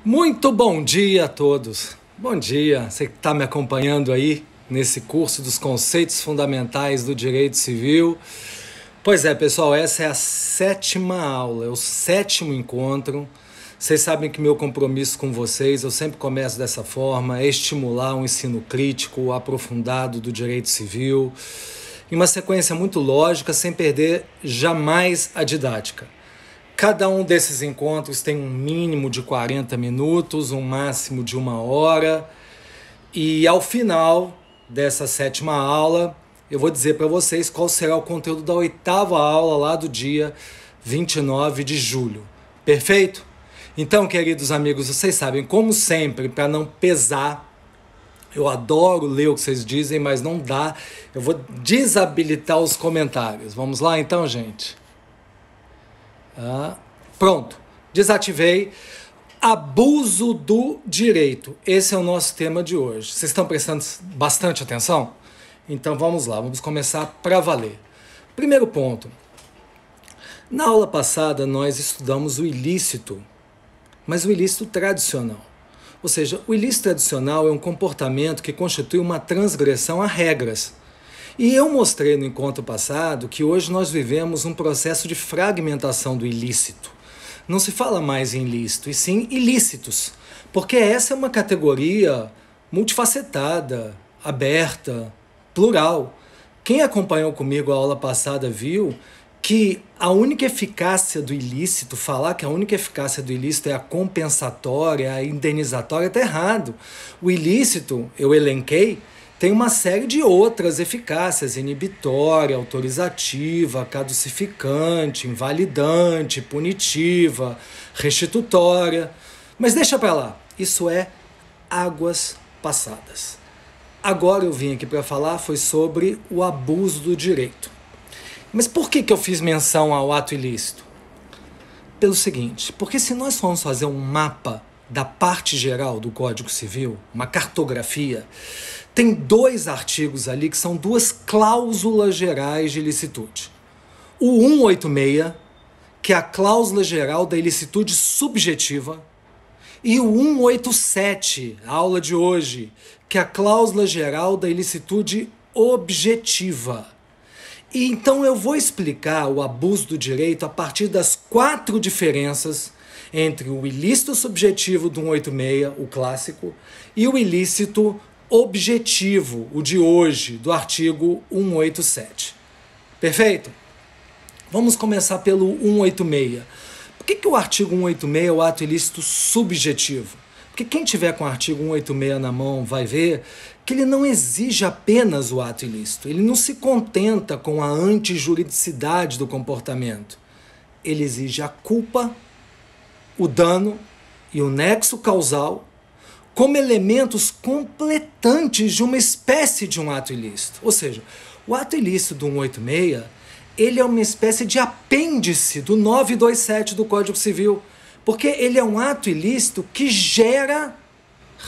Muito bom dia a todos. Bom dia, você que está me acompanhando aí nesse curso dos conceitos fundamentais do direito civil. Pois é, pessoal, essa é a sétima aula, é o sétimo encontro. Vocês sabem que meu compromisso com vocês, eu sempre começo dessa forma, é estimular um ensino crítico, aprofundado do direito civil, em uma sequência muito lógica, sem perder jamais a didática. Cada um desses encontros tem um mínimo de 40 minutos, um máximo de 1 hora. E ao final dessa sétima aula, eu vou dizer para vocês qual será o conteúdo da oitava aula lá do dia 29 de julho. Perfeito? Então, queridos amigos, vocês sabem, como sempre, para não pesar, eu adoro ler o que vocês dizem, mas não dá. Eu vou desabilitar os comentários. Vamos lá então, gente? Pronto, desativei. Abuso do direito. Esse é o nosso tema de hoje. Vocês estão prestando bastante atenção? Então vamos lá, vamos começar para valer. Primeiro ponto. Na aula passada nós estudamos o ilícito, mas o ilícito tradicional. Ou seja, o ilícito tradicional é um comportamento que constitui uma transgressão a regras. E eu mostrei no encontro passado que hoje nós vivemos um processo de fragmentação do ilícito. Não se fala mais em ilícito, e sim ilícitos, porque essa é uma categoria multifacetada, aberta, plural. Quem acompanhou comigo a aula passada viu que a única eficácia do ilícito, falar que a única eficácia do ilícito é a compensatória, a indenizatória, está errado. O ilícito, eu elenquei, tem uma série de outras eficácias, inibitória, autorizativa, caducificante, invalidante, punitiva, restitutória. Mas deixa para lá, isso é águas passadas. Agora eu vim aqui para falar foi sobre o abuso do direito. Mas por que eu fiz menção ao ato ilícito? Pelo seguinte, porque se nós formos fazer um mapa da parte geral do Código Civil, uma cartografia, tem 2 artigos ali que são 2 cláusulas gerais de ilicitude. O 186, que é a cláusula geral da ilicitude subjetiva, e o 187, a aula de hoje, que é a cláusula geral da ilicitude objetiva. E então eu vou explicar o abuso do direito a partir das 4 diferenças entre o ilícito subjetivo do 186, o clássico, e o ilícito objetivo, o de hoje, do artigo 187. Perfeito? Vamos começar pelo 186. Por que o artigo 186 é o ato ilícito subjetivo? Porque quem tiver com o artigo 186 na mão vai ver que ele não exige apenas o ato ilícito. Ele não se contenta com a antijuridicidade do comportamento. Ele exige a culpa, o dano e o nexo causal como elementos completantes de uma espécie de um ato ilícito. Ou seja, o ato ilícito do 186, ele é uma espécie de apêndice do 927 do Código Civil, porque ele é um ato ilícito que gera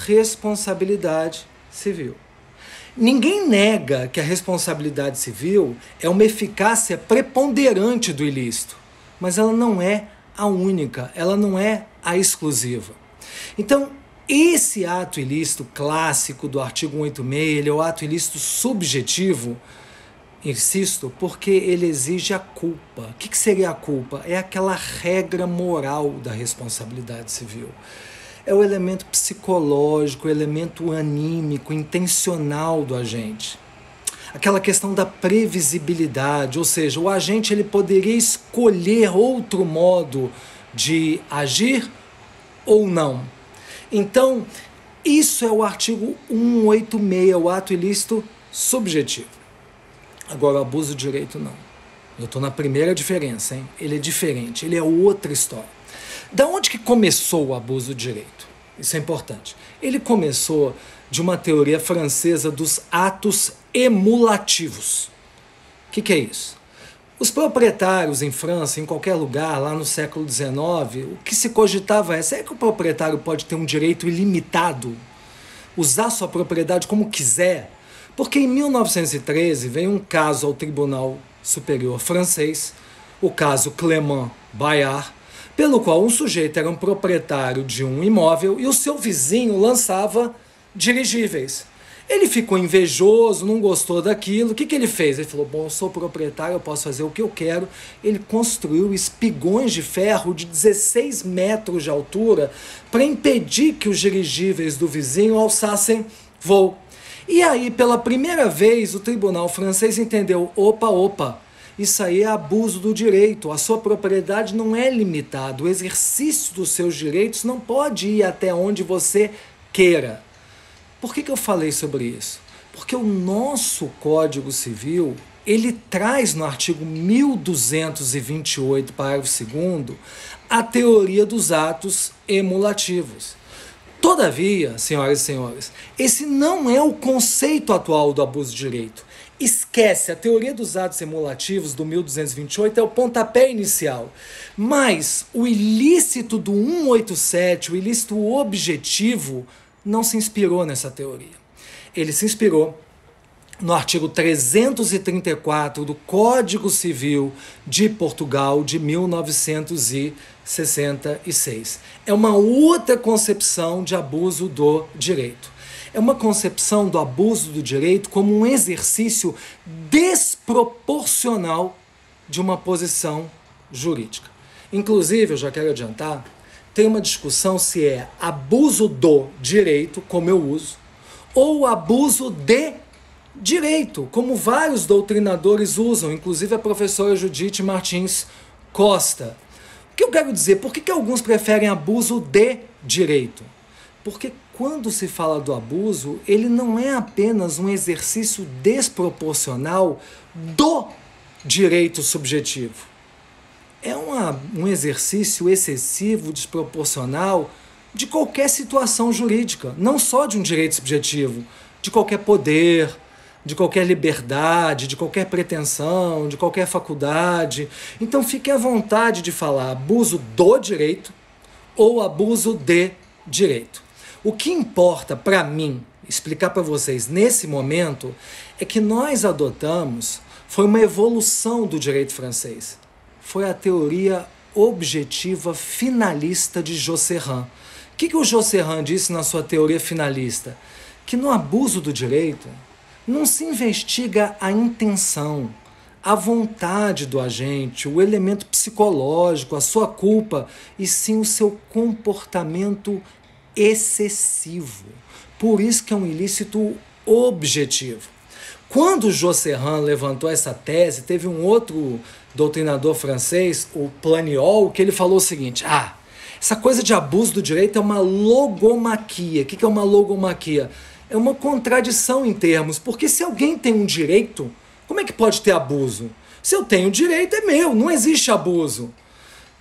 responsabilidade civil. Ninguém nega que a responsabilidade civil é uma eficácia preponderante do ilícito, mas ela não é a única, ela não é a exclusiva. Então, esse ato ilícito clássico do artigo 186, ele é o ato ilícito subjetivo, insisto, porque ele exige a culpa. O que seria a culpa? É aquela regra moral da responsabilidade civil. É o elemento psicológico, o elemento anímico, intencional do agente. Aquela questão da previsibilidade, ou seja, o agente ele poderia escolher outro modo de agir ou não. Então, isso é o artigo 186, o ato ilícito subjetivo. Agora, o abuso de direito não. Eu estou na primeira diferença, hein? Ele é diferente, ele é outra história. Da onde que começou o abuso de direito? Isso é importante. Ele começou de uma teoria francesa dos atos emulativos. O que é isso? Os proprietários em França, em qualquer lugar, lá no século XIX, o que se cogitava é, será que o proprietário pode ter um direito ilimitado? Usar sua propriedade como quiser? Porque em 1913 veio um caso ao Tribunal Superior francês, o caso Clément Bayard, pelo qual um sujeito era um proprietário de um imóvel e o seu vizinho lançava dirigíveis. Ele ficou invejoso, não gostou daquilo. O que ele fez? Ele falou, bom, eu sou proprietário, eu posso fazer o que eu quero. Ele construiu espigões de ferro de 16 metros de altura para impedir que os dirigíveis do vizinho alçassem voo. E aí, pela primeira vez, o tribunal francês entendeu, opa, isso aí é abuso do direito, a sua propriedade não é limitada, o exercício dos seus direitos não pode ir até onde você queira. Por que eu falei sobre isso? Porque o nosso Código Civil, ele traz no artigo 1228, parágrafo 2º, a teoria dos atos emulativos. Todavia, senhoras e senhores, esse não é o conceito atual do abuso de direito. Esquece, a teoria dos atos emulativos do 1228 é o pontapé inicial. Mas o ilícito do 187, o ilícito objetivo, não se inspirou nessa teoria. Ele se inspirou no artigo 334 do Código Civil de Portugal de 1966. É uma outra concepção de abuso do direito. É uma concepção do abuso do direito como um exercício desproporcional de uma posição jurídica. Inclusive, eu já quero adiantar, tem uma discussão se é abuso do direito, como eu uso, ou abuso de direito, como vários doutrinadores usam, inclusive a professora Judite Martins Costa. O que eu quero dizer? Por que alguns preferem abuso de direito? Porque quando se fala do abuso, ele não é apenas um exercício desproporcional do direito subjetivo. É um exercício excessivo, desproporcional de qualquer situação jurídica, não só de um direito subjetivo, de qualquer poder, de qualquer liberdade, de qualquer pretensão, de qualquer faculdade. Então fique à vontade de falar abuso do direito ou abuso de direito. O que importa para mim explicar para vocês nesse momento é que nós adotamos, foi uma evolução do direito francês. Foi a teoria objetiva finalista de Josserand. O que o Josserand disse na sua teoria finalista? Que no abuso do direito não se investiga a intenção, a vontade do agente, o elemento psicológico, a sua culpa, e sim o seu comportamento excessivo. Por isso que é um ilícito objetivo. Quando Josserand levantou essa tese, teve um outro doutrinador francês, o Planiol, que ele falou o seguinte, essa coisa de abuso do direito é uma logomaquia. O que é uma logomaquia? É uma contradição em termos, porque se alguém tem um direito, como é que pode ter abuso? Se eu tenho direito, é meu, não existe abuso.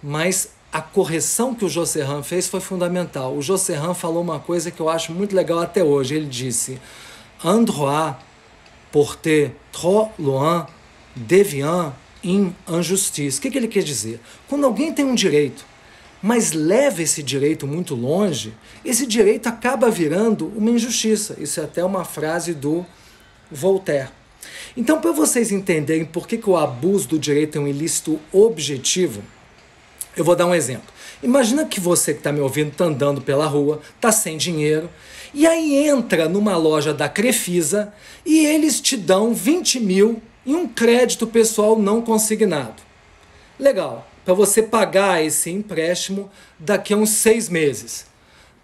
Mas a correção que o Josserand fez foi fundamental. O Josserand falou uma coisa que eu acho muito legal até hoje. Ele disse, un droit porté trop loin devient une injustice. O que ele quer dizer? Quando alguém tem um direito, mas leva esse direito muito longe, esse direito acaba virando uma injustiça. Isso é até uma frase do Voltaire. Então, para vocês entenderem por que o abuso do direito é um ilícito objetivo, eu vou dar um exemplo. Imagina que você que está me ouvindo está andando pela rua, está sem dinheiro, e aí entra numa loja da Crefisa e eles te dão 20 mil em um crédito pessoal não consignado. Legal, para você pagar esse empréstimo daqui a uns 6 meses.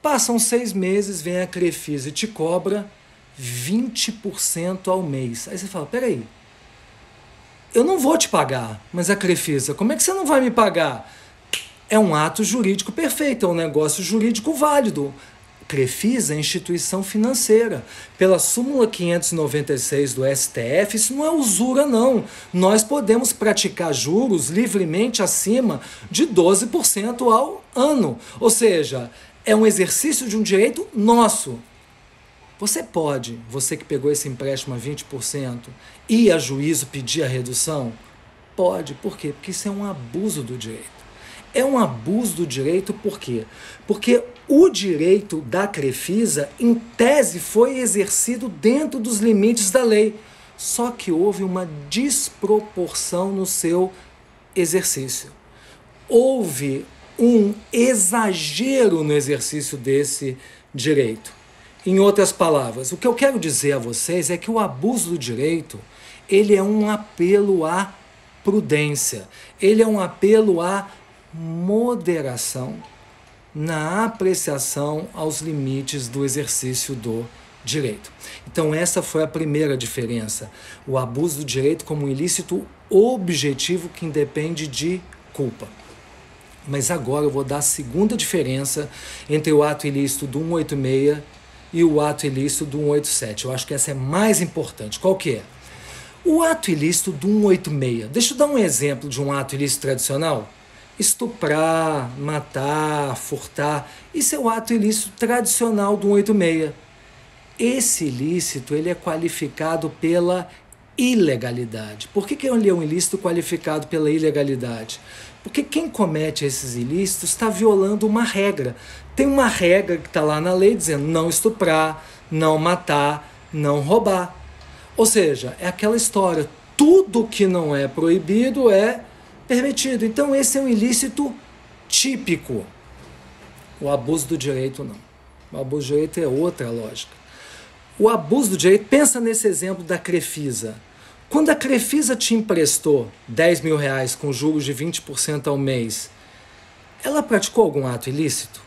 Passam 6 meses, vem a Crefisa e te cobra 20% ao mês. Aí você fala, peraí, eu não vou te pagar, mas a Crefisa, como é que você não vai me pagar? É um ato jurídico perfeito, é um negócio jurídico válido. Crefisa é instituição financeira. Pela súmula 596 do STF, isso não é usura, não. Nós podemos praticar juros livremente acima de 12% ao ano. Ou seja, é um exercício de um direito nosso. Você pode, você que pegou esse empréstimo a 20%, ir a juízo pedir a redução? Pode. Por quê? Porque isso é um abuso do direito. É um abuso do direito por quê? Porque o direito da Crefisa, em tese, foi exercido dentro dos limites da lei. Só que houve uma desproporção no seu exercício. Houve um exagero no exercício desse direito. Em outras palavras, o que eu quero dizer a vocês é que o abuso do direito, ele é um apelo à prudência, ele é um apelo à moderação na apreciação aos limites do exercício do direito. Então essa foi a primeira diferença, o abuso do direito como um ilícito objetivo que independe de culpa. Mas agora eu vou dar a segunda diferença entre o ato ilícito do 186 e o ato ilícito do 187. Eu acho que essa é mais importante. Qual que é? O ato ilícito do 186. Deixa eu dar um exemplo de um ato ilícito tradicional. Estuprar, matar, furtar. Isso é o ato ilícito tradicional do 186. Esse ilícito ele é qualificado pela ilegalidade. Por que ele é um ilícito qualificado pela ilegalidade? Porque quem comete esses ilícitos está violando uma regra. Tem uma regra que está lá na lei dizendo não estuprar, não matar, não roubar. Ou seja, é aquela história, tudo que não é proibido é permitido. Então esse é um ilícito típico. O abuso do direito não. O abuso do direito é outra lógica. O abuso do direito, pensa nesse exemplo da Crefisa. Quando a Crefisa te emprestou R$10.000 com juros de 20% ao mês, ela praticou algum ato ilícito?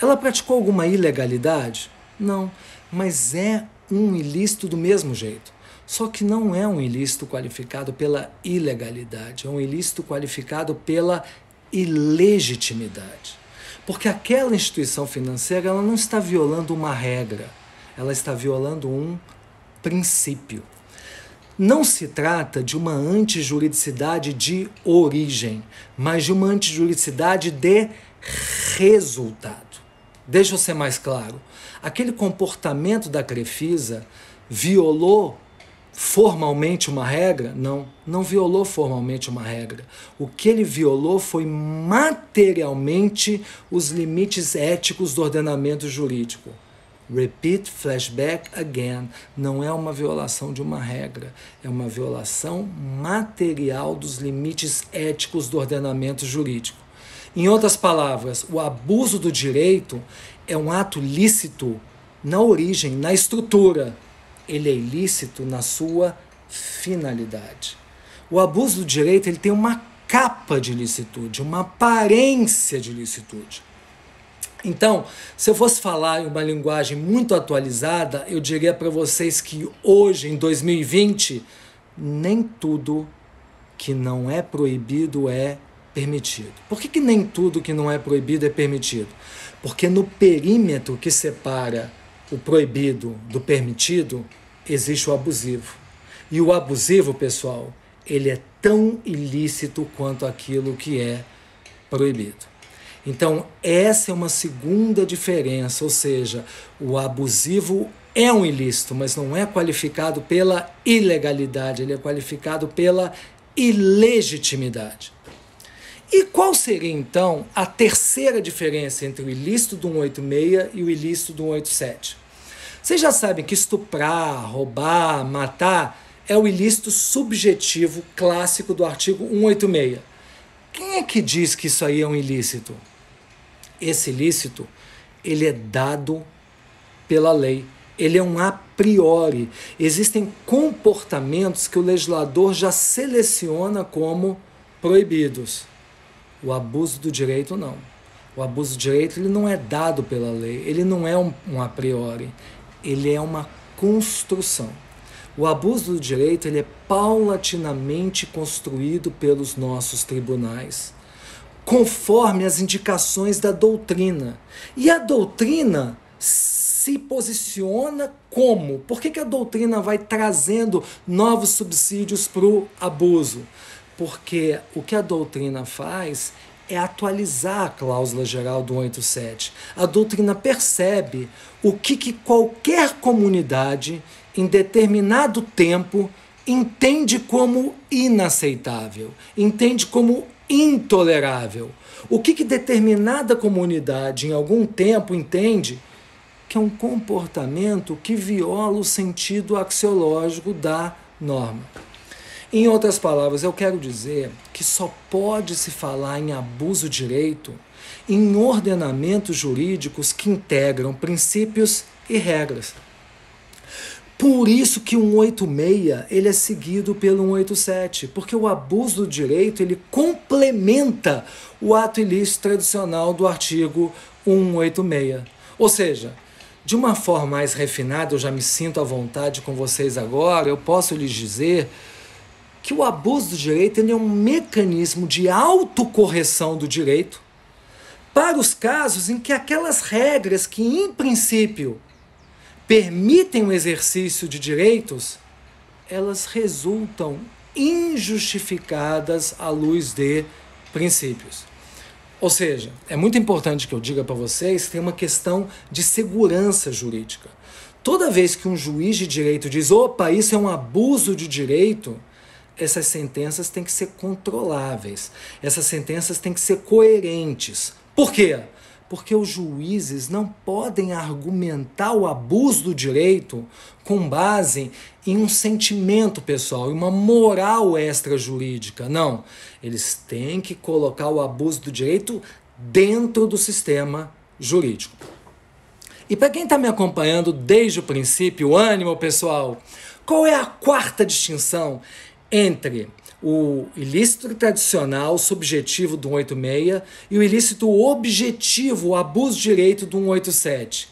Ela praticou alguma ilegalidade? Não, mas é um ilícito do mesmo jeito. Só que não é um ilícito qualificado pela ilegalidade, é um ilícito qualificado pela ilegitimidade. Porque aquela instituição financeira ela não está violando uma regra, ela está violando um princípio. Não se trata de uma antijuridicidade de origem, mas de uma antijuridicidade de resultado. Deixa eu ser mais claro. Aquele comportamento da Crefisa violou formalmente uma regra? Não, não violou formalmente uma regra. O que ele violou foi materialmente os limites éticos do ordenamento jurídico. Repeat, flashback again. Não é uma violação de uma regra, é uma violação material dos limites éticos do ordenamento jurídico. Em outras palavras, o abuso do direito é um ato lícito na origem, na estrutura. Ele é ilícito na sua finalidade. O abuso do direito ele tem uma capa de licitude, uma aparência de licitude. Então, se eu fosse falar em uma linguagem muito atualizada, eu diria para vocês que hoje, em 2020, nem tudo que não é proibido é permitido. Por que nem tudo que não é proibido é permitido? Porque no perímetro que separa o proibido do permitido, existe o abusivo. E o abusivo, pessoal, ele é tão ilícito quanto aquilo que é proibido. Então, essa é uma segunda diferença, ou seja, o abusivo é um ilícito, mas não é qualificado pela ilegalidade, ele é qualificado pela ilegitimidade. E qual seria, então, a terceira diferença entre o ilícito do 186 e o ilícito do 187? Vocês já sabem que estuprar, roubar, matar é o ilícito subjetivo clássico do artigo 186. Quem é que diz que isso aí é um ilícito? Esse ilícito, ele é dado pela lei. Ele é um a priori. Existem comportamentos que o legislador já seleciona como proibidos. O abuso do direito, não. O abuso do direito ele não é dado pela lei. Ele não é um a priori. Ele é uma construção. O abuso do direito ele é paulatinamente construído pelos nossos tribunais, conforme as indicações da doutrina. E a doutrina se posiciona como? Por que a doutrina vai trazendo novos subsídios para o abuso? Porque o que a doutrina faz é atualizar a cláusula geral do 187. A doutrina percebe o que qualquer comunidade, em determinado tempo, entende como inaceitável, entende como intolerável. O que determinada comunidade, em algum tempo, entende que é um comportamento que viola o sentido axiológico da norma. Em outras palavras, eu quero dizer que só pode se falar em abuso de direito em ordenamentos jurídicos que integram princípios e regras. Por isso que o 186 ele é seguido pelo 187, porque o abuso do direito ele complementa o ato ilícito tradicional do artigo 186. Ou seja, de uma forma mais refinada, eu já me sinto à vontade com vocês agora, eu posso lhes dizer que o abuso do direito ele é um mecanismo de autocorreção do direito para os casos em que aquelas regras que, em princípio, permitem o exercício de direitos, elas resultam injustificadas à luz de princípios. Ou seja, é muito importante que eu diga para vocês que tem uma questão de segurança jurídica. Toda vez que um juiz de direito diz, opa, isso é um abuso de direito, essas sentenças têm que ser controláveis. Essas sentenças têm que ser coerentes. Por quê? Porque os juízes não podem argumentar o abuso do direito com base em um sentimento pessoal, em uma moral extrajurídica. Não. Eles têm que colocar o abuso do direito dentro do sistema jurídico. E para quem está me acompanhando desde o princípio, ânimo, pessoal, qual é a quarta distinção entre o ilícito tradicional subjetivo do 186 e o ilícito objetivo, o abuso de direito do 187.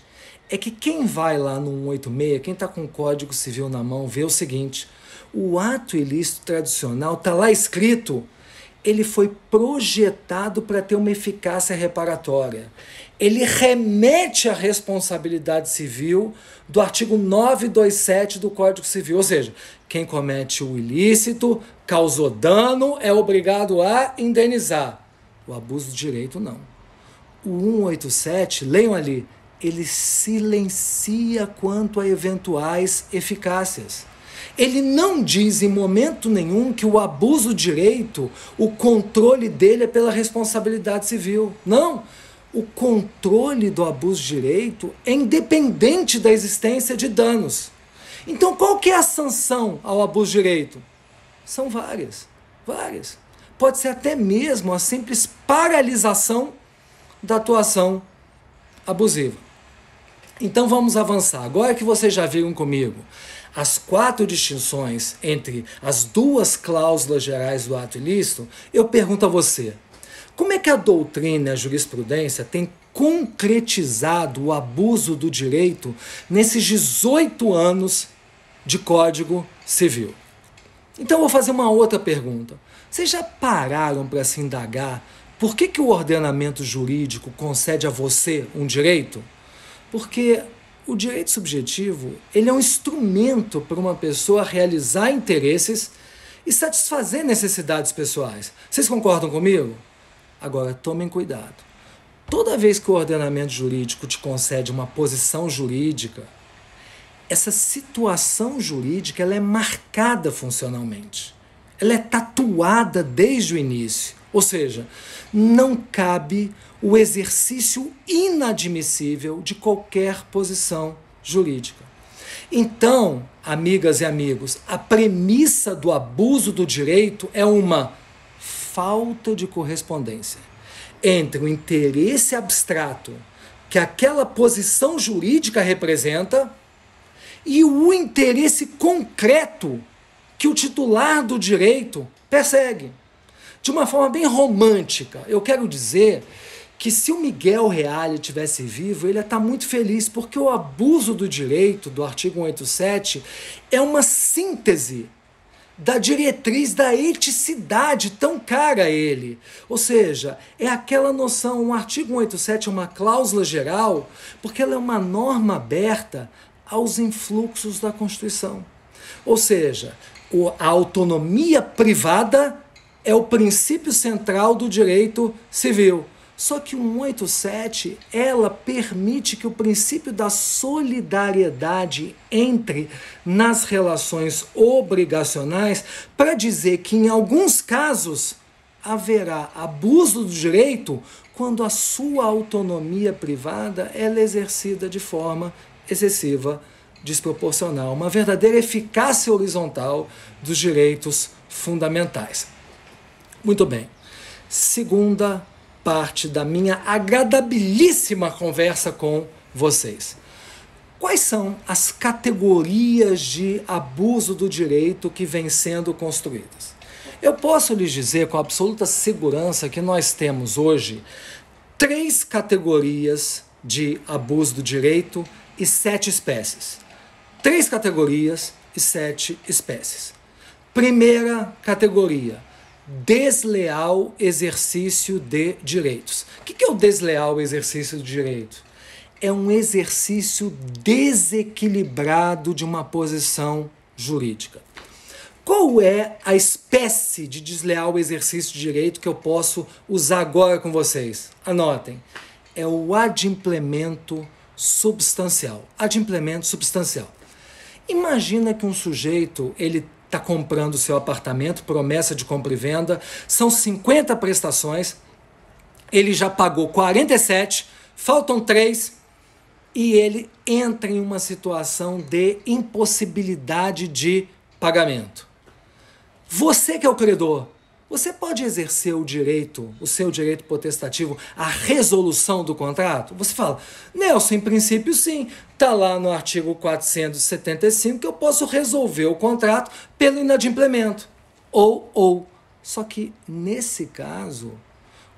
É que quem vai lá no 186, quem está com o Código Civil na mão, vê o seguinte, o ato ilícito tradicional está lá escrito, ele foi projetado para ter uma eficácia reparatória. Ele remete à responsabilidade civil do artigo 927 do Código Civil, ou seja, quem comete o ilícito, causou dano, é obrigado a indenizar. O abuso de direito, não. O 187, leiam ali, ele silencia quanto a eventuais eficácias. Ele não diz em momento nenhum que o abuso de direito, o controle dele é pela responsabilidade civil. Não. O controle do abuso de direito é independente da existência de danos. Então, qual que é a sanção ao abuso de direito? São várias. Pode ser até mesmo a simples paralisação da atuação abusiva. Então, vamos avançar. Agora que vocês já viram comigo as 4 distinções entre as 2 cláusulas gerais do ato ilícito, eu pergunto a você, como é que a doutrina e a jurisprudência têm concretizado o abuso do direito nesses 18 anos de Código Civil? Então, eu vou fazer uma outra pergunta. Vocês já pararam para se indagar por que o ordenamento jurídico concede a você um direito? Porque o direito subjetivo ele é um instrumento para uma pessoa realizar interesses e satisfazer necessidades pessoais. Vocês concordam comigo? Agora, tomem cuidado. Toda vez que o ordenamento jurídico te concede uma posição jurídica, essa situação jurídica ela é marcada funcionalmente. Ela é tatuada desde o início. Ou seja, não cabe o exercício inadmissível de qualquer posição jurídica. Então, amigas e amigos, a premissa do abuso do direito é uma falta de correspondência entre o interesse abstrato que aquela posição jurídica representa e o interesse concreto que o titular do direito persegue. De uma forma bem romântica, eu quero dizer que se o Miguel Reale tivesse vivo, ele ia estar muito feliz, porque o abuso do direito, do artigo 187, é uma síntese da diretriz da eticidade tão cara a ele. Ou seja, é aquela noção, o artigo 187 é uma cláusula geral, porque ela é uma norma aberta aos influxos da Constituição. Ou seja, a autonomia privada é o princípio central do direito civil. Só que o 187, ela permite que o princípio da solidariedade entre nas relações obrigacionais para dizer que em alguns casos haverá abuso do direito quando a sua autonomia privada ela é exercida de forma excessiva, desproporcional, uma verdadeira eficácia horizontal dos direitos fundamentais. Muito bem. Segunda parte da minha agradabilíssima conversa com vocês. Quais são as categorias de abuso do direito que vêm sendo construídas? Eu posso lhes dizer com absoluta segurança que nós temos hoje 3 categorias de abuso do direito e 7 espécies. 3 categorias e 7 espécies. Primeira categoria, desleal exercício de direitos. O que é o desleal exercício de direito? É um exercício desequilibrado de uma posição jurídica. Qual é a espécie de desleal exercício de direito que eu posso usar agora com vocês? Anotem. É o adimplemento substancial. Adimplemento substancial. Imagina que um sujeito, ele está comprando o seu apartamento, promessa de compra e venda, são 50 prestações, ele já pagou 47, faltam 3, e ele entra em uma situação de impossibilidade de pagamento. Você que é o credor, você pode exercer o direito, o seu direito potestativo, a resolução do contrato? Você fala, Nelson, em princípio sim, está lá no artigo 475 que eu posso resolver o contrato pelo inadimplemento. Só que nesse caso,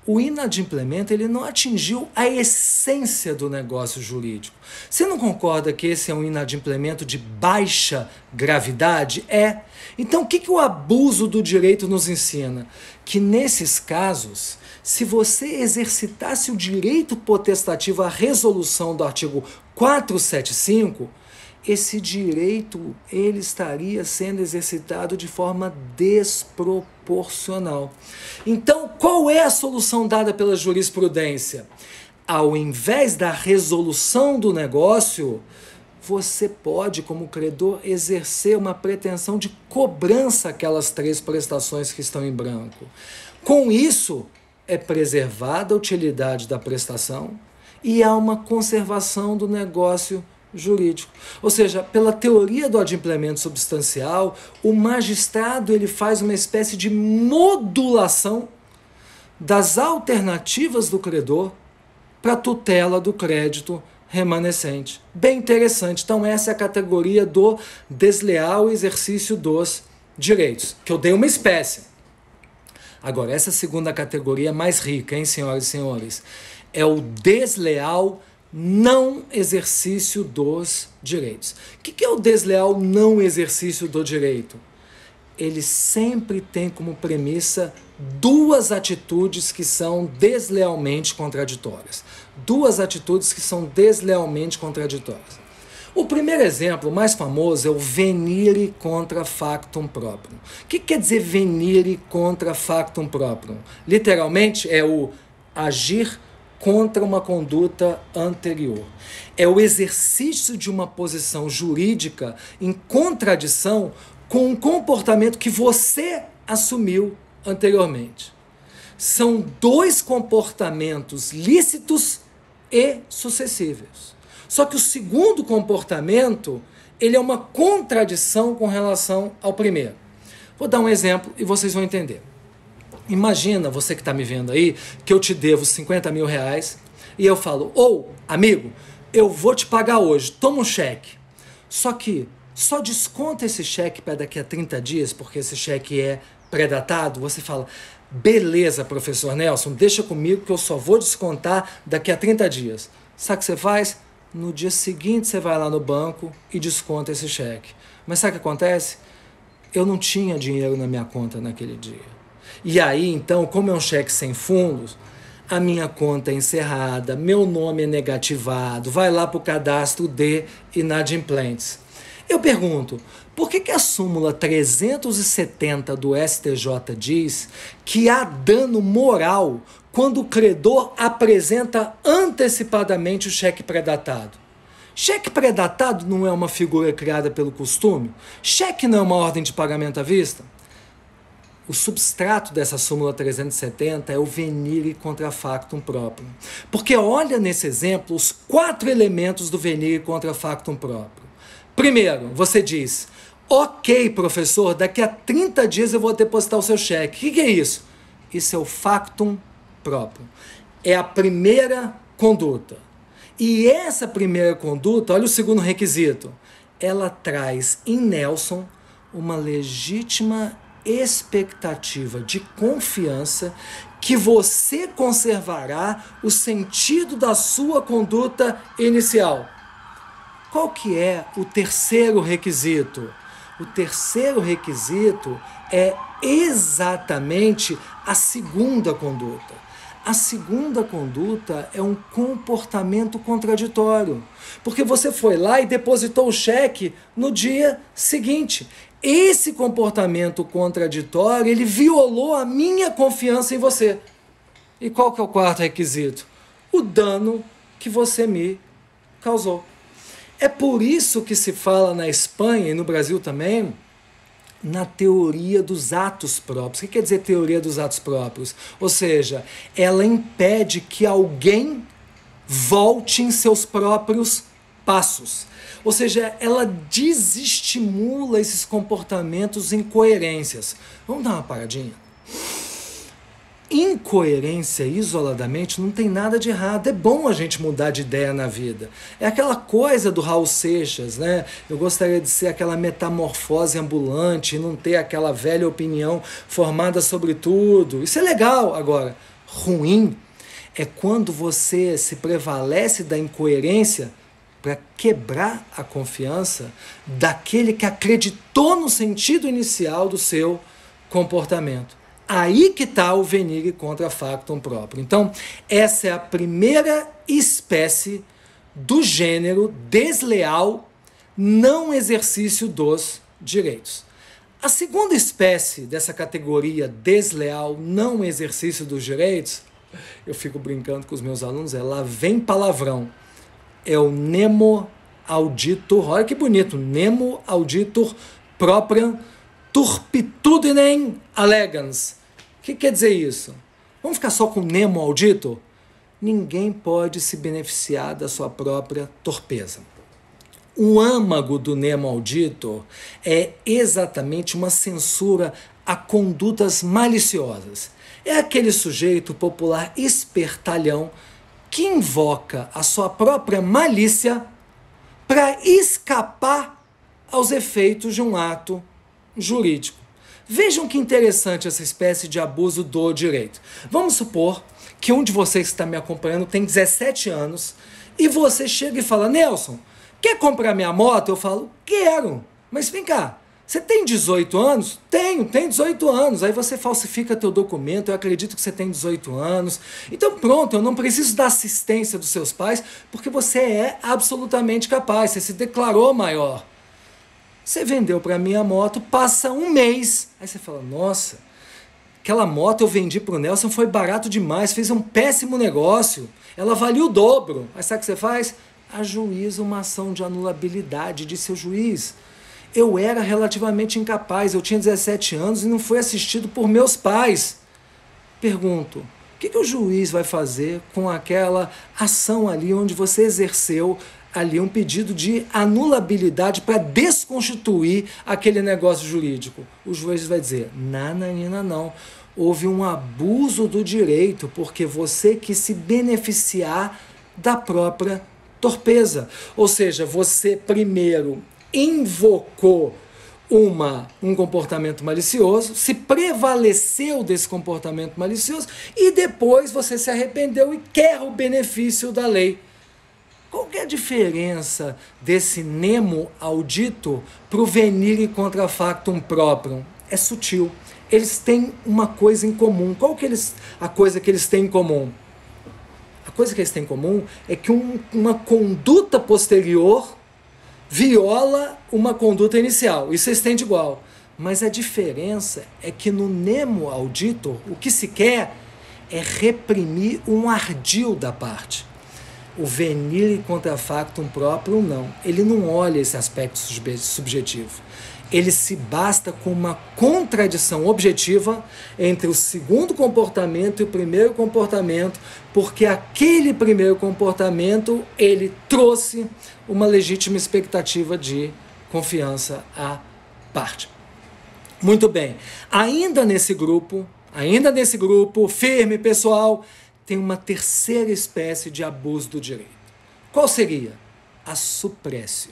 o inadimplemento ele não atingiu a essência do negócio jurídico. Você não concorda que esse é um inadimplemento de baixa gravidade? É. Então, o que o abuso do direito nos ensina? Que nesses casos, se você exercitasse o direito potestativo à resolução do artigo 475, esse direito ele estaria sendo exercitado de forma desproporcional. Então, qual é a solução dada pela jurisprudência? Ao invés da resolução do negócio, você pode, como credor, exercer uma pretensão de cobrança aquelas 3 prestações que estão em branco. Com isso, é preservada a utilidade da prestação e há uma conservação do negócio jurídico. Ou seja, pela teoria do adimplemento substancial, o magistrado ele faz uma espécie de modulação das alternativas do credor para a tutela do crédito remanescente. Bem interessante. Então essa é a categoria do desleal exercício dos direitos, que eu dei uma espécie. Agora, essa segunda categoria é mais rica, hein, senhoras e senhores? É o desleal não exercício dos direitos. O que é o desleal não exercício do direito? Ele sempre tem como premissa 2 atitudes que são deslealmente contraditórias. 2 atitudes que são deslealmente contraditórias. O primeiro exemplo, mais famoso, é o venire contra factum proprium. O que quer dizer venire contra factum proprium? Literalmente é o agir contra uma conduta anterior. É o exercício de uma posição jurídica em contradição com um comportamento que você assumiu anteriormente. São 2 comportamentos lícitos e sucessíveis. Só que o segundo comportamento, ele é uma contradição com relação ao primeiro. Vou dar um exemplo e vocês vão entender. Imagina, você que está me vendo aí, que eu te devo 50 mil reais e eu falo, amigo, eu vou te pagar hoje, toma um cheque. Só que só desconta esse cheque para daqui a 30 dias, porque esse cheque é pré-datado. Você fala, beleza, professor Nelson, deixa comigo que eu só vou descontar daqui a 30 dias. Sabe o que você faz? No dia seguinte você vai lá no banco e desconta esse cheque. Mas sabe o que acontece? Eu não tinha dinheiro na minha conta naquele dia. E aí, então, como é um cheque sem fundos, a minha conta é encerrada, meu nome é negativado, vai lá para o cadastro de inadimplentes. Eu pergunto, por que a súmula 370 do STJ diz que há dano moral quando o credor apresenta antecipadamente o cheque pré-datado? Cheque pré-datado não é uma figura criada pelo costume? Cheque não é uma ordem de pagamento à vista? O substrato dessa súmula 370 é o venire contra factum proprium. Porque olha nesse exemplo os 4 elementos do venire contra factum proprium. Primeiro, você diz, ok, professor, daqui a 30 dias eu vou depositar o seu cheque. O que é isso? Isso é o factum proprium. é a primeira conduta. E essa primeira conduta, olha o segundo requisito, ela traz em Nelson uma legítima expectativa de confiança que você conservará o sentido da sua conduta inicial. Qual que é o terceiro requisito? O terceiro requisito é exatamente a segunda conduta. A segunda conduta é um comportamento contraditório, porque você foi lá e depositou o cheque no dia seguinte. Esse comportamento contraditório, ele violou a minha confiança em você. E qual que é o quarto requisito? O dano que você me causou. É por isso que se fala na Espanha e no Brasil também na teoria dos atos próprios. O que quer dizer teoria dos atos próprios? Ou seja, ela impede que alguém volte em seus próprios passos. Ou seja, ela desestimula esses comportamentos incoerências. Vamos dar uma paradinha? Incoerência isoladamente não tem nada de errado. É bom a gente mudar de ideia na vida. É aquela coisa do Raul Seixas, né? Eu gostaria de ser aquela metamorfose ambulante e não ter aquela velha opinião formada sobre tudo. Isso é legal. Agora, ruim é quando você se prevalece da incoerência para quebrar a confiança daquele que acreditou no sentido inicial do seu comportamento. Aí que está o venire contra factum próprio. Então, essa é a primeira espécie do gênero desleal não exercício dos direitos. A segunda espécie dessa categoria desleal não exercício dos direitos, eu fico brincando com os meus alunos, lá vem palavrão. É o nemo auditur, olha que bonito, nemo auditur propriam turpitudinem allegans. O que quer dizer isso? Vamos ficar só com nemo auditor? Ninguém pode se beneficiar da sua própria torpeza. O âmago do nemo auditor é exatamente uma censura a condutas maliciosas. É aquele sujeito popular espertalhão que invoca a sua própria malícia para escapar aos efeitos de um ato jurídico. Vejam que interessante essa espécie de abuso do direito. Vamos supor que um de vocês que está me acompanhando tem 17 anos e você chega e fala, Nelson, quer comprar minha moto? Eu falo, quero. Mas vem cá, você tem 18 anos? Tenho 18 anos. Aí você falsifica teu documento, eu acredito que você tem 18 anos. Então pronto, eu não preciso da assistência dos seus pais porque você é absolutamente capaz, você se declarou maior. Você vendeu para mim a moto, passa um mês. Aí você fala, nossa, aquela moto eu vendi para o Nelson, foi barato demais, fez um péssimo negócio. Ela valia o dobro. Aí sabe o que você faz? Ajuiza uma ação de anulabilidade de seu juiz. Eu era relativamente incapaz, eu tinha 17 anos e não fui assistido por meus pais. Pergunto, o que o juiz vai fazer com aquela ação ali onde você exerceu ali um pedido de anulabilidade para desconstituir aquele negócio jurídico? O juiz vai dizer, nananina não, houve um abuso do direito porque você quis se beneficiar da própria torpeza. Ou seja, você primeiro invocou um comportamento malicioso, se prevaleceu desse comportamento malicioso e depois você se arrependeu e quer o benefício da lei. Qual que é a diferença desse nemo audito para o venire contra factum proprium? É sutil. Eles têm uma coisa em comum. Qual que a coisa que eles têm em comum? A coisa que eles têm em comum é que uma conduta posterior viola uma conduta inicial. Isso eles têm de igual. Mas a diferença é que no nemo auditor, o que se quer é reprimir um ardil da parte. O venire contra factum próprio, não. Ele não olha esse aspecto subjetivo. Ele se basta com uma contradição objetiva entre o segundo comportamento e o primeiro comportamento, porque aquele primeiro comportamento, ele trouxe uma legítima expectativa de confiança à parte. Muito bem. Ainda nesse grupo, firme, pessoal, tem uma terceira espécie de abuso do direito. Qual seria? A suprécio.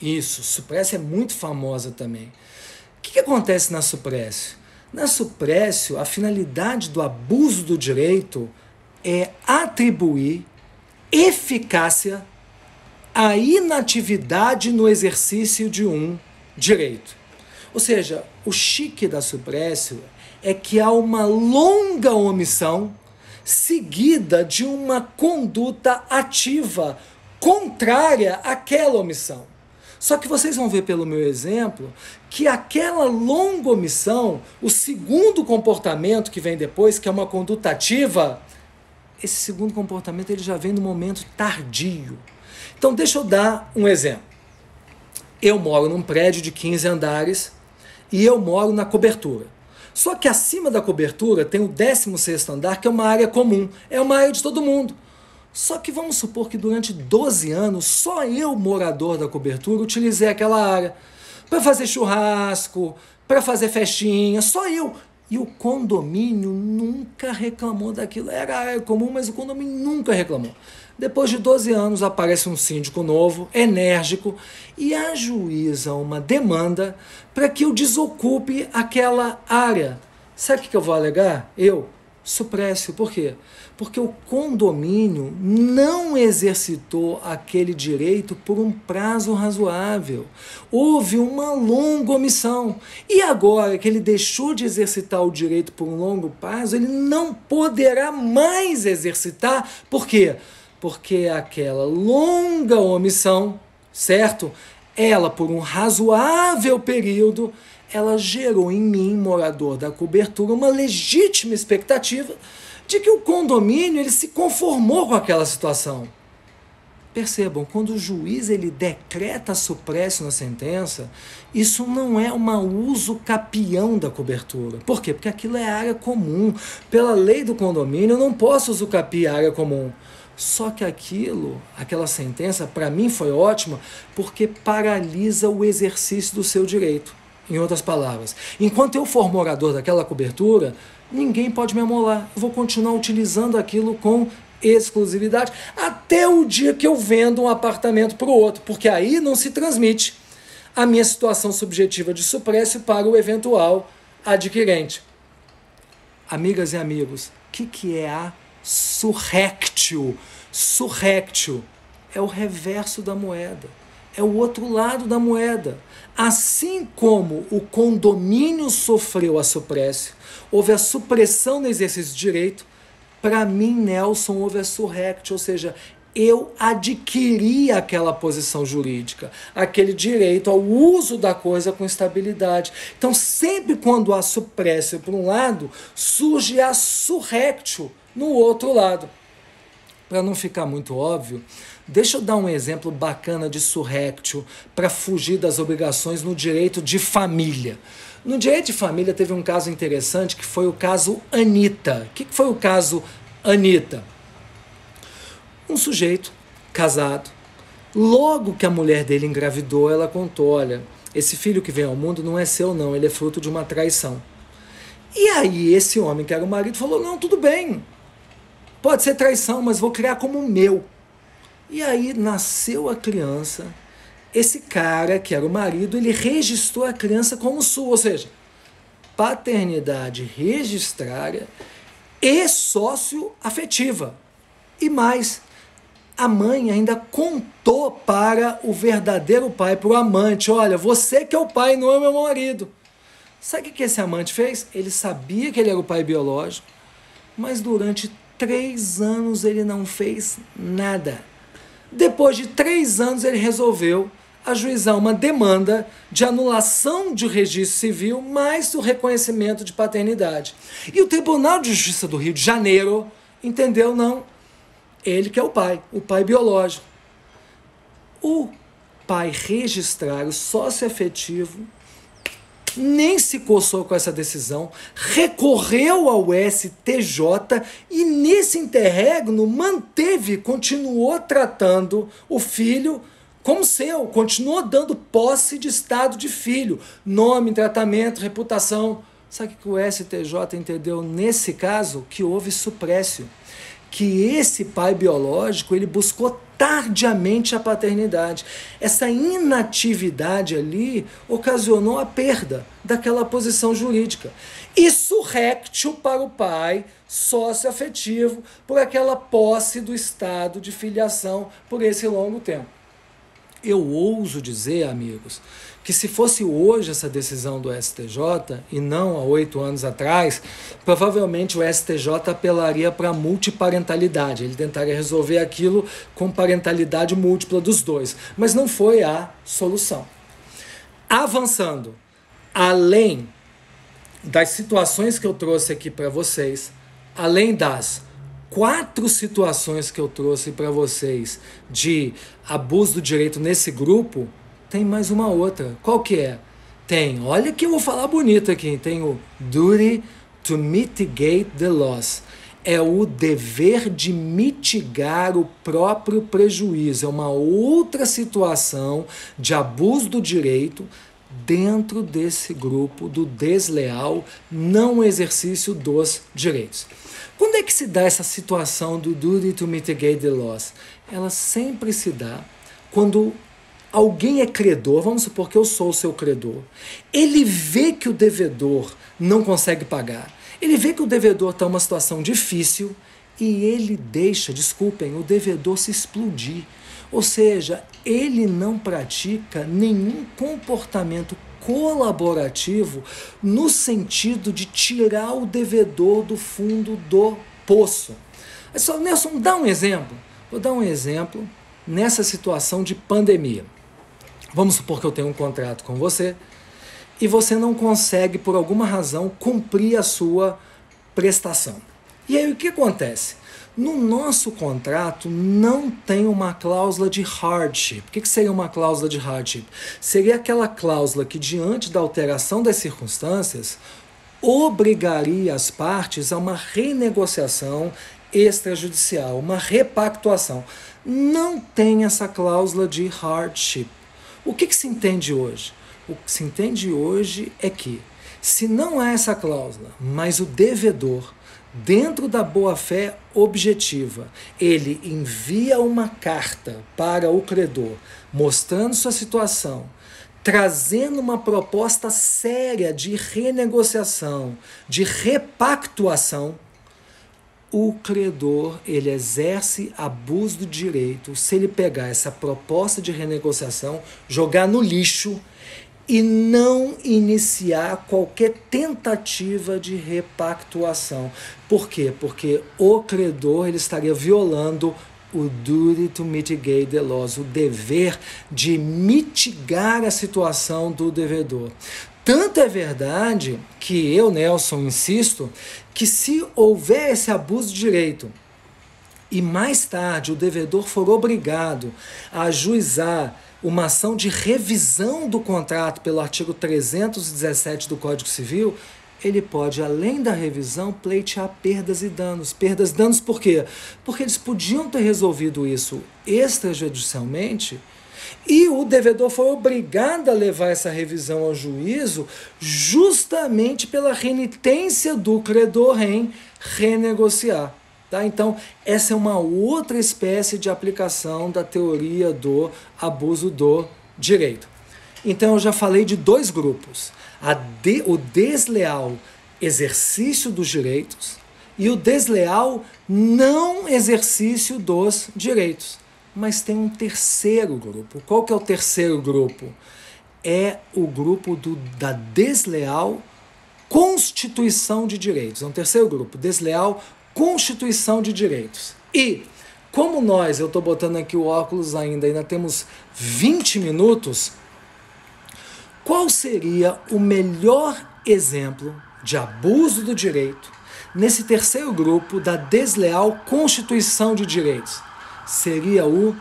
Isso, suprécio é muito famosa também. O que acontece na suprécio? Na suprécio, a finalidade do abuso do direito é atribuir eficácia à inatividade no exercício de um direito. Ou seja, o chique da suprécio é que há uma longa omissão seguida de uma conduta ativa contrária àquela omissão. Só que vocês vão ver pelo meu exemplo que aquela longa omissão, o segundo comportamento que vem depois, que é uma conduta ativa, esse segundo comportamento ele já vem no momento tardio. Então deixa eu dar um exemplo. Eu moro num prédio de 15 andares e eu moro na cobertura. Só que acima da cobertura tem o 16º andar, que é uma área comum, é uma área de todo mundo. Só que vamos supor que durante 12 anos, só eu, morador da cobertura, utilizei aquela área para fazer churrasco, para fazer festinha, só eu. E o condomínio nunca reclamou daquilo. Era área comum, mas o condomínio nunca reclamou. Depois de 12 anos, aparece um síndico novo, enérgico, e ajuiza uma demanda para que eu desocupe aquela área. Sabe o que eu vou alegar? Suprécio. Por quê? Porque o condomínio não exercitou aquele direito por um prazo razoável. Houve uma longa omissão. E agora que ele deixou de exercitar o direito por um longo prazo, ele não poderá mais exercitar. Por quê? Porque aquela longa omissão, certo? Ela, por um razoável período, ela gerou em mim, morador da cobertura, uma legítima expectativa de que o condomínio ele se conformou com aquela situação. Percebam, quando o juiz ele decreta suprécio na sentença, isso não é um uso capião da cobertura. Por quê? Porque aquilo é área comum. Pela lei do condomínio, eu não posso usucapiar a área comum. Só que aquela sentença, para mim foi ótima, porque paralisa o exercício do seu direito. Em outras palavras, enquanto eu for morador daquela cobertura, ninguém pode me amolar. Eu vou continuar utilizando aquilo com exclusividade até o dia que eu vendo um apartamento para o outro, porque aí não se transmite a minha situação subjetiva de suprécio para o eventual adquirente. Amigas e amigos, o que é a surrectio? Surrectio é o reverso da moeda, é o outro lado da moeda. Assim como o condomínio sofreu a suprécio, houve a supressão no exercício de direito, para mim, Nelson, houve a surrectio, ou seja, eu adquiri aquela posição jurídica, aquele direito ao uso da coisa com estabilidade. Então, sempre quando há suprécio por um lado, surge a surrectio no outro lado. Para não ficar muito óbvio, deixa eu dar um exemplo bacana de surrectio para fugir das obrigações no direito de família. No direito de família teve um caso interessante que foi o caso Anitta. O que foi o caso Anitta? Um sujeito casado, logo que a mulher dele engravidou, ela contou, olha, esse filho que vem ao mundo não é seu não, ele é fruto de uma traição. E aí esse homem que era o marido falou, não, tudo bem, pode ser traição, mas vou criar como meu. E aí nasceu a criança, esse cara que era o marido, ele registrou a criança como sua, ou seja, paternidade registrada e sócio-afetiva. E mais, a mãe ainda contou para o verdadeiro pai, para o amante, olha, você que é o pai, não é o meu marido. Sabe o que esse amante fez? Ele sabia que ele era o pai biológico, mas durante 3 anos ele não fez nada. Depois de 3 anos ele resolveu ajuizar uma demanda de anulação de registro civil mais o reconhecimento de paternidade. E o Tribunal de Justiça do Rio de Janeiro entendeu, não, ele que é o pai biológico. O pai registrário, sócio afetivo, nem se coçou com essa decisão, recorreu ao STJ e nesse interregno continuou tratando o filho como seu, continuou dando posse de estado de filho, nome, tratamento, reputação. Sabe o que o STJ entendeu nesse caso? Que houve suprécio. que esse pai biológico ele buscou tardiamente a paternidade. Essa inatividade ali ocasionou a perda daquela posição jurídica. Isso réptil para o pai socioafetivo por aquela posse do estado de filiação por esse longo tempo. Eu ouso dizer, amigos, que se fosse hoje essa decisão do STJ, e não há 8 anos atrás, provavelmente o STJ apelaria para a multiparentalidade. Ele tentaria resolver aquilo com parentalidade múltipla dos dois. Mas não foi a solução. Avançando, além das situações que eu trouxe aqui para vocês, além das 4 situações que eu trouxe para vocês de abuso do direito nesse grupo, tem mais uma outra. Qual que é? Tem, olha que eu vou falar bonito aqui, tem o duty to mitigate the loss. É o dever de mitigar o próprio prejuízo. É uma outra situação de abuso do direito dentro desse grupo do desleal não exercício dos direitos. Quando é que se dá essa situação do duty to mitigate the loss? Ela sempre se dá quando alguém é credor, vamos supor que eu sou o seu credor, ele vê que o devedor não consegue pagar, ele vê que o devedor está em uma situação difícil e ele deixa, desculpem, o devedor se explodir. Ou seja, ele não pratica nenhum comportamento colaborativo no sentido de tirar o devedor do fundo do poço. Só, Nelson, dá um exemplo. Vou dar um exemplo nessa situação de pandemia. Vamos supor que eu tenho um contrato com você e você não consegue, por alguma razão, cumprir a sua prestação. E aí o que acontece? No nosso contrato não tem uma cláusula de hardship. O que seria uma cláusula de hardship? Seria aquela cláusula que, diante da alteração das circunstâncias, obrigaria as partes a uma renegociação extrajudicial, uma repactuação. Não tem essa cláusula de hardship. O que se entende hoje? O que se entende hoje é que, se não há essa cláusula, mas o devedor, dentro da boa-fé objetiva, ele envia uma carta para o credor, mostrando sua situação, trazendo uma proposta séria de renegociação, de repactuação, o credor ele exerce abuso do direito se ele pegar essa proposta de renegociação, jogar no lixo e não iniciar qualquer tentativa de repactuação. Por quê? Porque o credor ele estaria violando o duty to mitigate the loss, o dever de mitigar a situação do devedor. Tanto é verdade que eu, Nelson, insisto que se houver esse abuso de direito e mais tarde o devedor for obrigado a ajuizar uma ação de revisão do contrato pelo artigo 317 do Código Civil, ele pode, além da revisão, pleitear perdas e danos. Perdas e danos por quê? Porque eles podiam ter resolvido isso extrajudicialmente e o devedor foi obrigado a levar essa revisão ao juízo justamente pela renitência do credor em renegociar. Tá? Então, essa é uma outra espécie de aplicação da teoria do abuso do direito. Então, eu já falei de 2 grupos. O desleal exercício dos direitos e o desleal não exercício dos direitos. Mas tem um terceiro grupo. Qual que é o terceiro grupo? É o grupo da desleal constituição de direitos. É um terceiro grupo, desleal constituição de direitos. E, como eu estou botando aqui o óculos ainda temos 20 minutos, qual seria o melhor exemplo de abuso do direito nesse terceiro grupo da desleal constituição de direitos? Seria o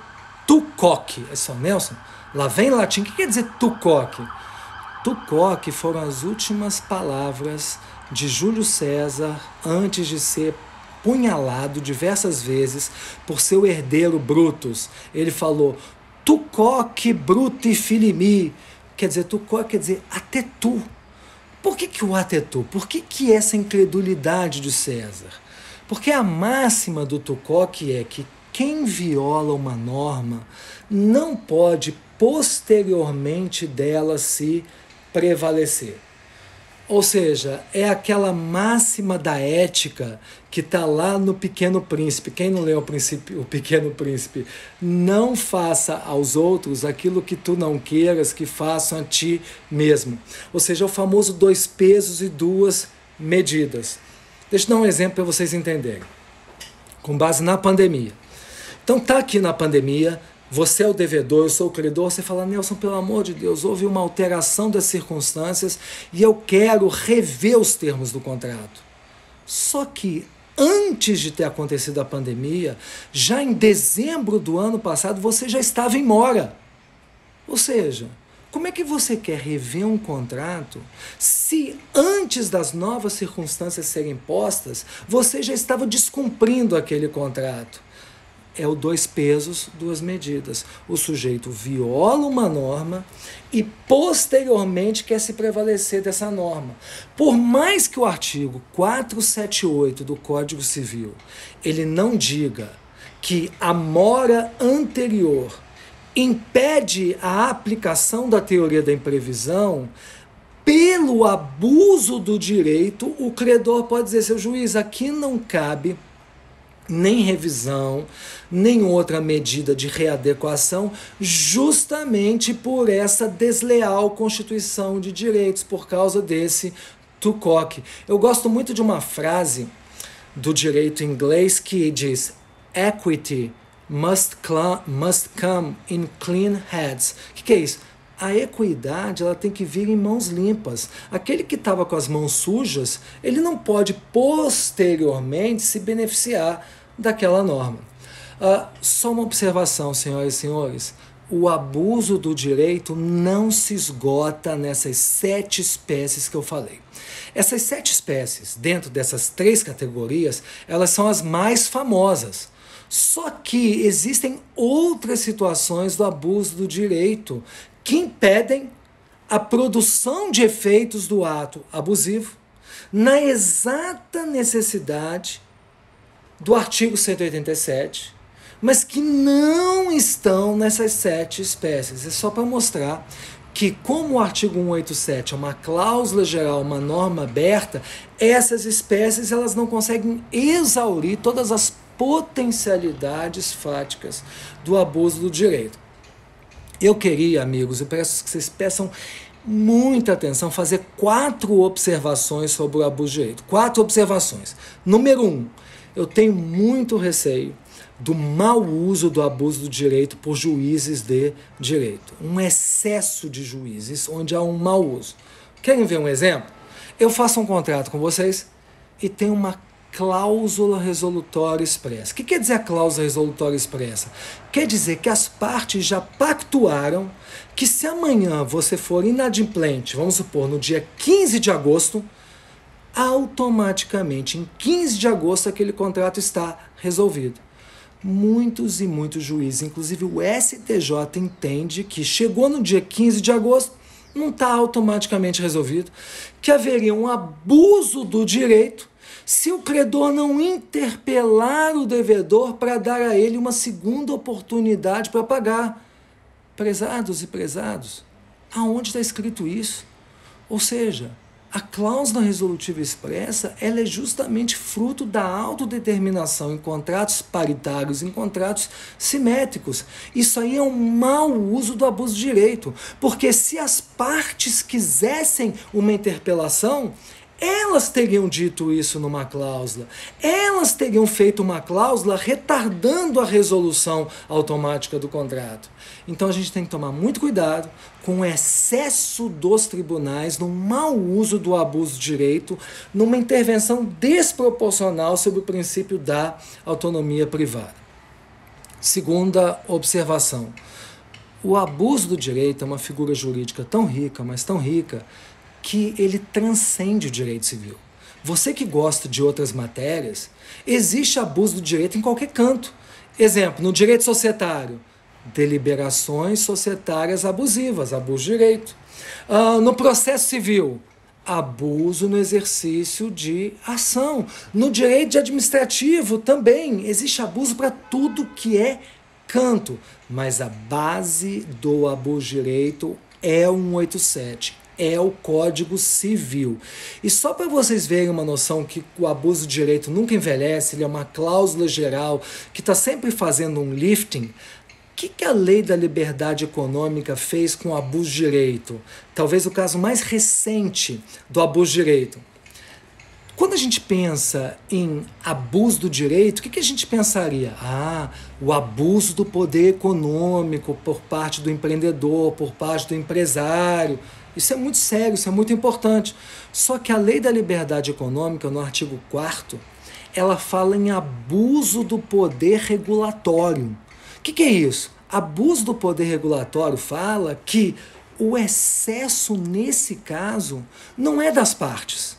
tucoque. É só, Nelson? Lá vem latim. O que quer dizer tucoque? Tucoque foram as últimas palavras de Júlio César antes de ser punhalado diversas vezes por seu herdeiro Brutus. Ele falou, tucoque bruti filimi, quer dizer, tucoque quer dizer até tu. Por que o até tu? Por que essa incredulidade de César? Porque a máxima do Tucoc é que quem viola uma norma não pode posteriormente dela se prevalecer. Ou seja, é aquela máxima da ética que está lá no Pequeno Príncipe. Quem não leu o Pequeno Príncipe? Não faça aos outros aquilo que tu não queiras que façam a ti mesmo. Ou seja, o famoso 2 pesos e 2 medidas. Deixa eu dar um exemplo para vocês entenderem. Com base na pandemia. Então tá aqui na pandemia, você é o devedor, eu sou o credor, você fala, Nelson, pelo amor de Deus, houve uma alteração das circunstâncias e eu quero rever os termos do contrato. Só que antes de ter acontecido a pandemia, já em dezembro do ano passado, você já estava em mora. Ou seja, como é que você quer rever um contrato se antes das novas circunstâncias serem postas, você já estava descumprindo aquele contrato? É o 2 pesos, 2 medidas. O sujeito viola uma norma e posteriormente quer se prevalecer dessa norma. Por mais que o artigo 478 do Código Civil ele não diga que a mora anterior impede a aplicação da teoria da imprevisão, pelo abuso do direito, o credor pode dizer, seu juiz, aqui não cabe nem revisão, nem outra medida de readequação, justamente por essa desleal constituição de direitos, por causa desse Tucoc. Eu gosto muito de uma frase do direito inglês que diz equity must come in clean hands. O que é isso? A equidade ela tem que vir em mãos limpas. Aquele que estava com as mãos sujas, ele não pode posteriormente se beneficiar daquela norma. Só uma observação, senhoras e senhores. O abuso do direito não se esgota nessas 7 espécies que eu falei. Essas 7 espécies, dentro dessas 3 categorias, elas são as mais famosas. Só que existem outras situações do abuso do direito que impedem a produção de efeitos do ato abusivo na exata necessidade do artigo 187, mas que não estão nessas 7 espécies. É só para mostrar que, como o artigo 187 é uma cláusula geral, uma norma aberta, essas espécies elas não conseguem exaurir todas as potencialidades fáticas do abuso do direito. Eu queria, amigos, eu peço que vocês peçam muita atenção, fazer 4 observações sobre o abuso de direito. 4 observações. Número 1, eu tenho muito receio do mau uso do abuso do direito por juízes de direito. Um excesso de juízes onde há um mau uso. Querem ver um exemplo? Eu faço um contrato com vocês e tem uma cláusula resolutória expressa. O que quer dizer a cláusula resolutória expressa? Quer dizer que as partes já pactuaram que se amanhã você for inadimplente, vamos supor, no dia 15 de agosto, automaticamente, em 15 de agosto, aquele contrato está resolvido. Muitos e muitos juízes, inclusive o STJ, entende que chegou no dia 15 de agosto, não está automaticamente resolvido, que haveria um abuso do direito se o credor não interpelar o devedor para dar a ele uma segunda oportunidade para pagar. Prezados e prezados, aonde está escrito isso? Ou seja, a cláusula resolutiva expressa ela é justamente fruto da autodeterminação em contratos paritários, em contratos simétricos. Isso aí é um mau uso do abuso de direito, porque se as partes quisessem uma interpelação, elas teriam dito isso numa cláusula. Elas teriam feito uma cláusula retardando a resolução automática do contrato. Então a gente tem que tomar muito cuidado com o excesso dos tribunais no mau uso do abuso de direito, numa intervenção desproporcional sobre o princípio da autonomia privada. Segunda observação. O abuso do direito é uma figura jurídica tão rica, mas tão rica, que ele transcende o direito civil. Você que gosta de outras matérias, existe abuso do direito em qualquer canto. Exemplo, no direito societário, deliberações societárias abusivas, abuso de direito. No processo civil, Abuso no exercício de ação. No direito administrativo também existe abuso para tudo que é canto, mas a base do abuso de direito é o 187, é o Código Civil. E só para vocês verem uma noção que o abuso de direito nunca envelhece, ele é uma cláusula geral que está sempre fazendo um lifting. O que a lei da liberdade econômica fez com o abuso de direito? Talvez o caso mais recente do abuso de direito. Quando a gente pensa em abuso do direito, o que a gente pensaria? O abuso do poder econômico por parte do empreendedor, por parte do empresário. Isso é muito sério, isso é muito importante. Só que a lei da liberdade econômica, no artigo 4º, ela fala em abuso do poder regulatório. O que é isso? Abuso do poder regulatório fala que o excesso, nesse caso, não é das partes.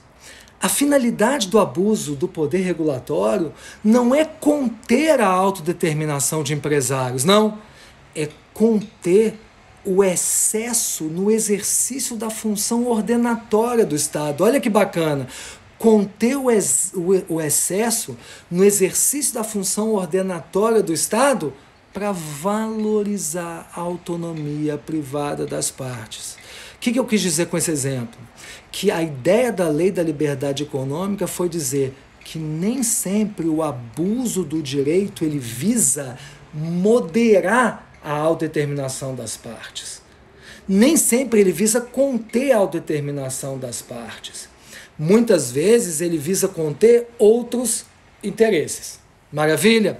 A finalidade do abuso do poder regulatório não é conter a autodeterminação de empresários, não. É conter o excesso no exercício da função ordenatória do Estado. Olha que bacana. Conter o excesso no exercício da função ordenatória do Estado para valorizar a autonomia privada das partes. O que eu quis dizer com esse exemplo? Que a ideia da lei da liberdade econômica foi dizer que nem sempre o abuso do direito ele visa moderar a autodeterminação das partes. Nem sempre ele visa conter a autodeterminação das partes. Muitas vezes ele visa conter outros interesses. Maravilha?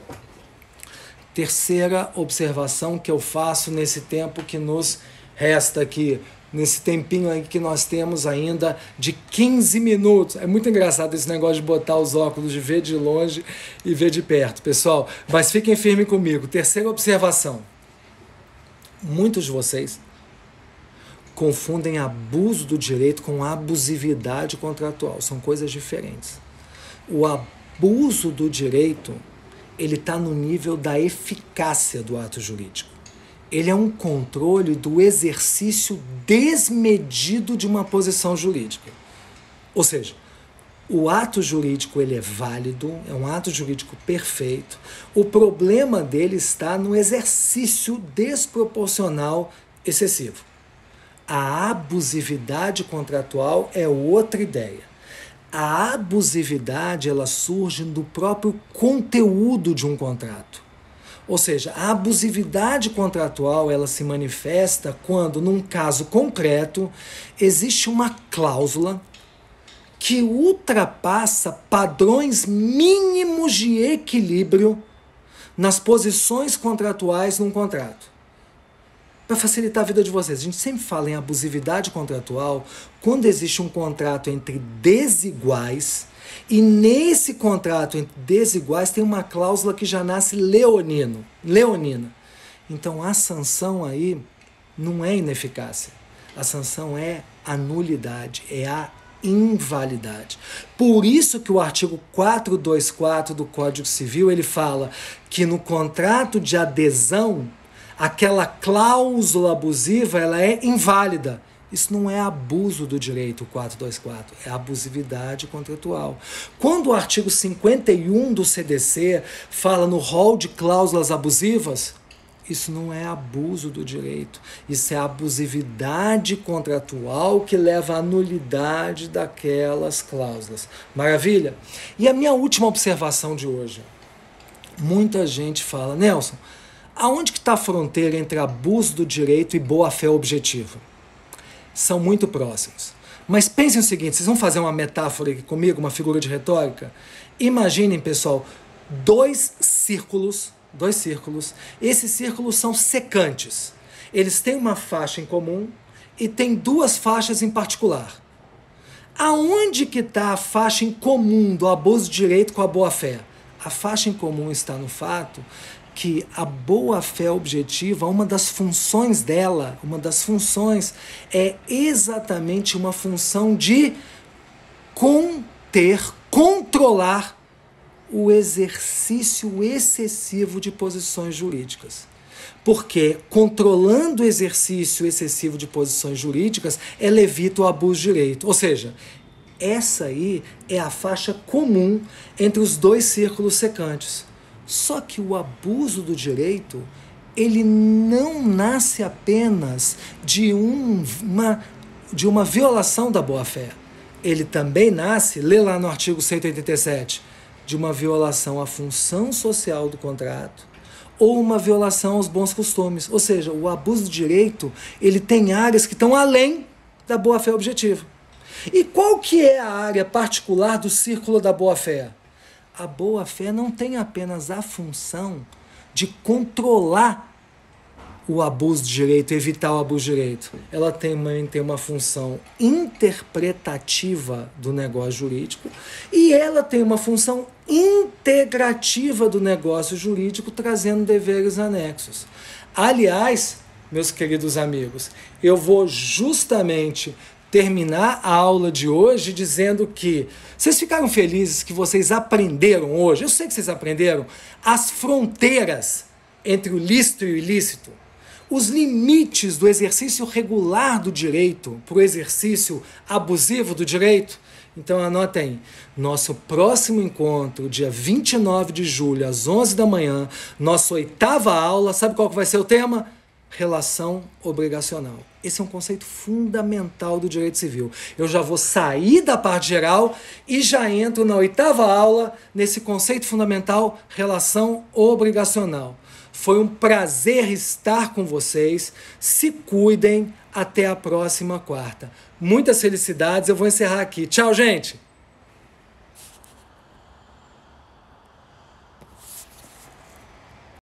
Terceira observação que eu faço nesse tempo que nos resta aqui, nesse tempinho aí que nós temos ainda de 15 minutos. É muito engraçado esse negócio de botar os óculos de ver de longe e ver de perto, pessoal. Mas fiquem firmes comigo. Terceira observação. Muitos de vocês confundem abuso do direito com abusividade contratual. São coisas diferentes. O abuso do direito, ele está no nível da eficácia do ato jurídico. Ele é um controle do exercício desmedido de uma posição jurídica. Ou seja, o ato jurídico ele é válido, é um ato jurídico perfeito. O problema dele está no exercício desproporcional excessivo. A abusividade contratual é outra ideia. A abusividade ela surge do próprio conteúdo de um contrato. Ou seja, a abusividade contratual ela se manifesta quando, num caso concreto, existe uma cláusula que ultrapassa padrões mínimos de equilíbrio nas posições contratuais num contrato. Para facilitar a vida de vocês, a gente sempre fala em abusividade contratual quando existe um contrato entre desiguais e nesse contrato entre desiguais tem uma cláusula que já nasce leonina. Então a sanção aí não é ineficácia, a sanção é a nulidade, é a invalidade. Por isso que o artigo 424 do Código Civil ele fala que no contrato de adesão aquela cláusula abusiva ela é inválida. Isso não é abuso do direito 424, é abusividade contratual. Quando o artigo 51 do CDC fala no rol de cláusulas abusivas, isso não é abuso do direito, isso é abusividade contratual que leva à nulidade daquelas cláusulas. Maravilha? E a minha última observação de hoje. Muita gente fala, Nelson, aonde que está a fronteira entre abuso do direito e boa-fé objetiva? São muito próximos. Mas pensem o seguinte, vocês vão fazer uma metáfora aqui comigo, uma figura de retórica? Imaginem, pessoal, dois círculos. Esses círculos são secantes. Eles têm uma faixa em comum e têm duas faixas em particular. Aonde que está a faixa em comum do abuso de direito com a boa-fé? A faixa em comum está no fato que a boa-fé objetiva, uma das funções dela, é exatamente uma função de controlar o exercício excessivo de posições jurídicas. Porque controlando o exercício excessivo de posições jurídicas, ela evita o abuso de direito. Ou seja, essa aí é a faixa comum entre os dois círculos secantes. Só que o abuso do direito, ele não nasce apenas de uma violação da boa-fé. Ele também nasce, lê lá no artigo 187, de uma violação à função social do contrato ou uma violação aos bons costumes. Ou seja, o abuso do direito, ele tem áreas que estão além da boa-fé objetiva. E qual que é a área particular do círculo da boa-fé? A boa-fé não tem apenas a função de controlar o abuso de direito, evitar o abuso de direito. Ela também tem uma função interpretativa do negócio jurídico e ela tem uma função integrativa do negócio jurídico, trazendo deveres anexos. Aliás, meus queridos amigos, eu vou justamente terminar a aula de hoje dizendo que vocês ficaram felizes que vocês aprenderam hoje, eu sei que vocês aprenderam, as fronteiras entre o lícito e o ilícito, os limites do exercício regular do direito para o exercício abusivo do direito. Então anotem, nosso próximo encontro, dia 29 de julho, às 11 da manhã, nossa 8ª aula, sabe qual que vai ser o tema? Relação obrigacional. Esse é um conceito fundamental do direito civil. Eu já vou sair da parte geral e já entro na 8ª aula nesse conceito fundamental, relação obrigacional. Foi um prazer estar com vocês. Se cuidem. Até a próxima quarta. Muitas felicidades. Eu vou encerrar aqui. Tchau, gente!